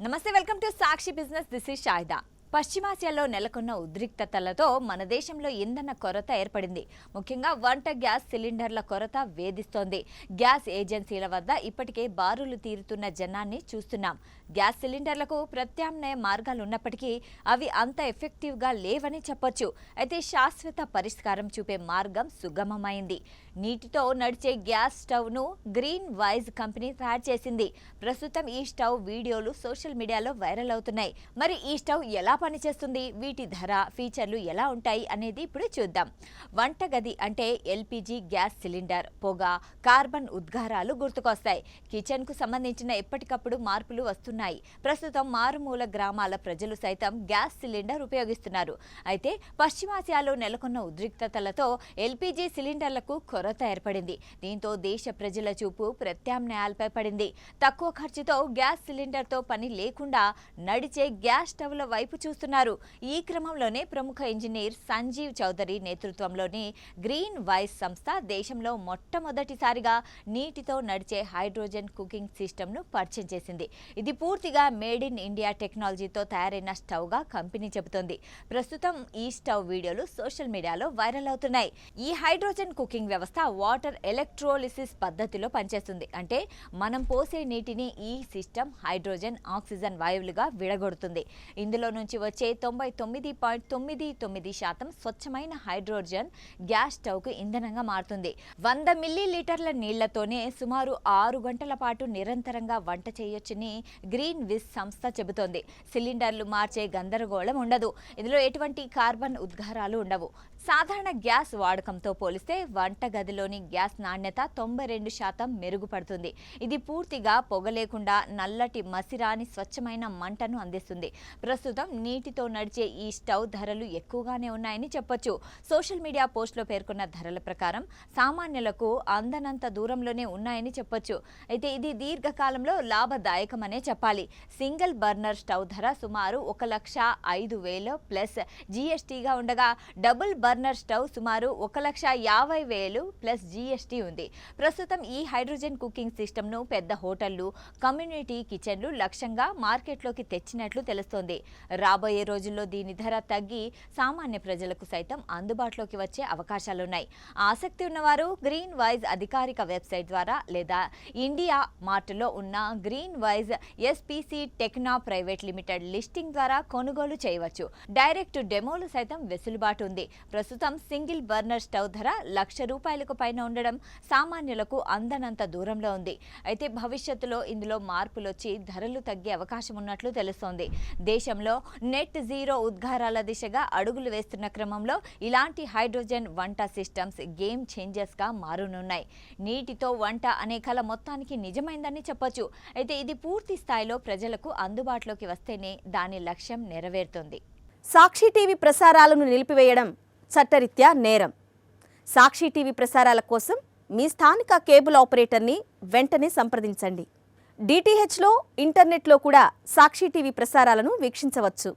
నమస్తే, welcome to Sakshi business. This is Shaida. పశ్చిమాసియాలో నెలకొన్న ఉద్రిక్తతలతో మన దేశంలో ఇంధన కొరత ఏర్పడింది. ముఖ్యంగా వంట గ్యాస్ సిలిండర్ల కొరత వేధిస్తోంది. గ్యాస్ ఏజెన్సీల వద్ద ఇప్పటికే బారులు తీరుతున్న జనాన్ని చూస్తున్నాం. గ్యాస్ సిలిండర్లకు ప్రత్యామ్నాయ మార్గాలు ఉన్నప్పటికీ అవి అంత ఎఫెక్టివ్గా లేవని చెప్పొచ్చు. అయితే శాశ్వత పరిష్కారం చూపే మార్గం సుగమమైంది. నీటితో నడిచే గ్యాస్ స్టవ్ను గ్రీన్ వైజ్ కంపెనీ తయారు చేసింది. ప్రస్తుతం ఈ స్టవ్ వీడియోలు సోషల్ మీడియాలో వైరల్ అవుతున్నాయి. మరి ఈ స్టవ్ ఎలా పనిచేస్తుంది, వీటి ధర, ఫీచర్లు ఎలా ఉంటాయి అనేది ఇప్పుడు చూద్దాం. వంటగది అంటే ఎల్పిజి గ్యాస్ సిలిండర్, పొగ, కార్బన్ ఉద్గారాలు గుర్తుకొస్తాయి. కిచెన్ కు సంబంధించిన ఎప్పటికప్పుడు మార్పులు వస్తున్నాయి. ప్రస్తుతం మారుమూల గ్రామాల ప్రజలు సైతం గ్యాస్ సిలిండర్ ఉపయోగిస్తున్నారు. అయితే పశ్చిమాసియాలో నెలకొన్న ఉద్రిక్తతలతో ఎల్పిజి సిలిండర్లకు కొరత ఏర్పడింది. దీంతో దేశ ప్రజల చూపు ప్రత్యామ్నాయాలపై పడింది. తక్కువ ఖర్చుతో గ్యాస్ సిలిండర్తో పని లేకుండా నడిచే గ్యాస్ స్టవ్ల వైపు చూస్తున్నారు. ఈ క్రమంలోనే ప్రముఖ ఇంజనీర్ సంజీవ్ చౌదరి నేతృత్వంలోని గ్రీన్ వైస్ సంస్థ దేశంలో మొట్టమొదటిసారిగా నీటితో నడిచే హైడ్రోజన్ కుకింగ్ సిస్టమ్ను పరిచయం చేసింది. ఇది పూర్తిగా మేడ్ ఇన్ ఇండియా టెక్నాలజీతో తయారైన స్టవ్గా కంపెనీ చెబుతోంది. ప్రస్తుతం ఈ స్టవ్ వీడియోలు సోషల్ మీడియాలో వైరల్ అవుతున్నాయి. ఈ హైడ్రోజన్ కుకింగ్ వ్యవస్థ వాటర్ ఎలక్ట్రోలిసిస్ పద్ధతిలో పనిచేస్తుంది. అంటే మనం పోసే నీటిని ఈ సిస్టమ్ హైడ్రోజన్, ఆక్సిజన్ వాయువులుగా విడగొడుతుంది. ఇందులో నుంచి వచ్చే 99.99% స్వచ్ఛమైన హైడ్రోజన్ గ్యాస్ స్టవ్కు ఇంధనంగా మారుతుంది. 100 మిల్లీలీటర్ల నీళ్లతోనే సుమారు 6 గంటల పాటు నిరంతరంగా వంట చేయొచ్చని గ్రీన్ విస్ సంస్థ చెబుతోంది. సిలిండర్లు మార్చే గందరగోళం ఉండదు. ఇందులో ఎటువంటి కార్బన్ ఉద్గారాలు ఉండవు. సాధారణ గ్యాస్ వాడకంతో పోలిస్తే వంటగదిలోని గ్యాస్ నాణ్యత 92% మెరుగుపడుతుంది. ఇది పూర్తిగా పొగ లేకుండా నల్లటి మసిరాని స్వచ్ఛమైన మంటను అందిస్తుంది. ప్రస్తుతం నీటితో నడిచే ఈ స్టవ్ ధరలు ఎక్కువగానే ఉన్నాయని చెప్పొచ్చు. సోషల్ మీడియా పోస్టులో పేర్కొన్న ధరల ప్రకారం సామాన్యులకు అందనంత దూరంలోనే ఉన్నాయని చెప్పొచ్చు. అయితే ఇది దీర్ఘకాలంలో లాభదాయకమనే చెప్పాలి. సింగిల్ బర్నర్ స్టవ్ ధర సుమారు 1,05,000 ప్లస్ జీఎస్టీగా ఉండగా డబుల్ బర్నర్ స్టవ్ సుమారు 1,50,000 ప్లస్ జీఎస్టీ ఉంది. ప్రస్తుతం ఈ హైడ్రోజన్ కుకింగ్ సిస్టమ్ను పెద్ద హోటళ్లు, కమ్యూనిటీ కిచెన్లు లక్ష్యంగా మార్కెట్లోకి తెచ్చినట్లు తెలుస్తోంది. రాబోయే రోజుల్లో దీని ధర తగ్గి సామాన్య ప్రజలకు సైతం అందుబాటులోకి వచ్చే అవకాశాలున్నాయి. ఆసక్తి ఉన్నవారు గ్రీన్ వైజ్ అధికారిక వెబ్సైట్ ద్వారా లేదా ఇండియా మార్ట్లో ఉన్న Green Wise SPC Tekna private limited listing ద్వారా కొనుగోలు చేయవచ్చు. డైరెక్ట్ డెమోలు సైతం వెసులుబాటు ఉంది. ప్రస్తుతం సింగిల్ బర్నర్ స్టవ్ ధర ₹1,00,000 పైన ఉండడం సామాన్యులకు అందనంత దూరంలో ఉంది. అయితే భవిష్యత్తులో ఇందులో మార్పులొచ్చి ధరలు తగ్గే అవకాశం ఉన్నట్లు తెలుస్తోంది. దేశంలో నెట్ జీరో ఉద్గారాల దిశగా అడుగులు వేస్తున్న క్రమంలో ఇలాంటి హైడ్రోజన్ వంట సిస్టమ్స్ గేమ్ చేంజర్స్గా మారనున్నాయి. నీటితో వంట అనే కల మొత్తానికి నిజమైందని చెప్పొచ్చు. అయితే ఇది పూర్తి స్థాయిలో ప్రజలకు అందుబాటులోకి వస్తేనే దాని లక్ష్యం నెరవేరుతుంది. సాక్షి టీవీ ప్రసారాలను నిలిపివేయడం చట్టరీత్యా నేరం. సాక్షి టీవీ ప్రసారాల కోసం మీ స్థానిక కేబుల్ ఆపరేటర్ని వెంటనే సంప్రదించండి. డిటిహెచ్లో, ఇంటర్నెట్లో కూడా సాక్షి టీవీ ప్రసారాలను వీక్షించవచ్చు.